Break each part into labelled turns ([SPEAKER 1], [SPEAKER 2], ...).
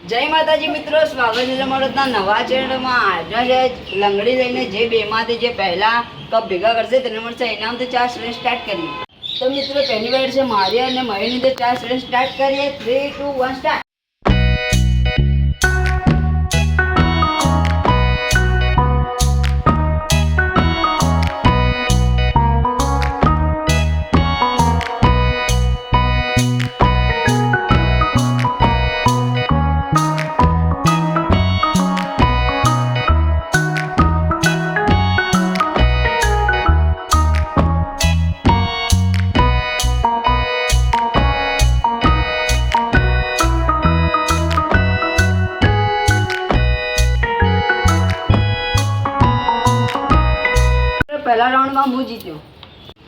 [SPEAKER 1] જય માતાજી મિત્રો, સ્વાગત છે તમારું નવા ચેનલમાં. આજના લંગડી લઈને જે બેમાંથી જે પહેલા કપ ભેગા કરશે તેને મળશે ઇનામ. તો 4 શ્રેણ સ્ટાર્ટ કરીએ. તો મિત્રો પહેલી વાર છે મારી અને મયુરની. તો 4 શ્રેણ સ્ટાર્ટ કરીએ. 3, 2, 1 સ્ટાર્ટ. પહેલા રાઉન્ડમાં હું જીત્યો.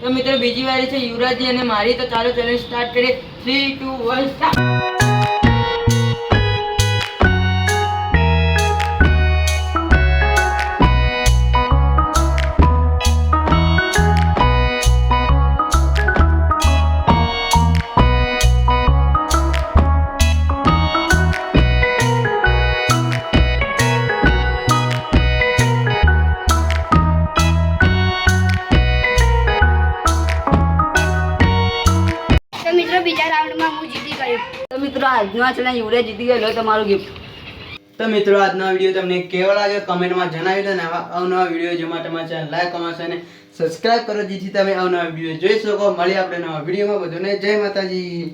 [SPEAKER 2] તો મિત્રો બીજી વારી છે યુવરાજજી અને મારી. તો ચાલો ચેલેન્જ સ્ટાર્ટ કરીએ. 3, 2, 1 સ્ટાર્ટ.
[SPEAKER 3] બીજા રાઉન્ડમાં હું જીતી ગયો.
[SPEAKER 1] તો મિત્રો આજનો આ ચેલેન્જ યુવરાજ જીતી ગયેલો. તમારું ગિફ્ટ.
[SPEAKER 4] તો મિત્રો આજનો વિડીયો તમને કેવો લાગ્યો કમેન્ટમાં જણાવી દો. અને અવનવા વિડીયો જોવા માટે મારી ચેનલ લાઈક કમેન્ટ અને સબસ્ક્રાઇબ કરો, જેથી તમે અવનવા વિડીયો જોઈ શકો. મળીએ આપણે નવા વિડીયોમાં. બધાને જય માતાજી.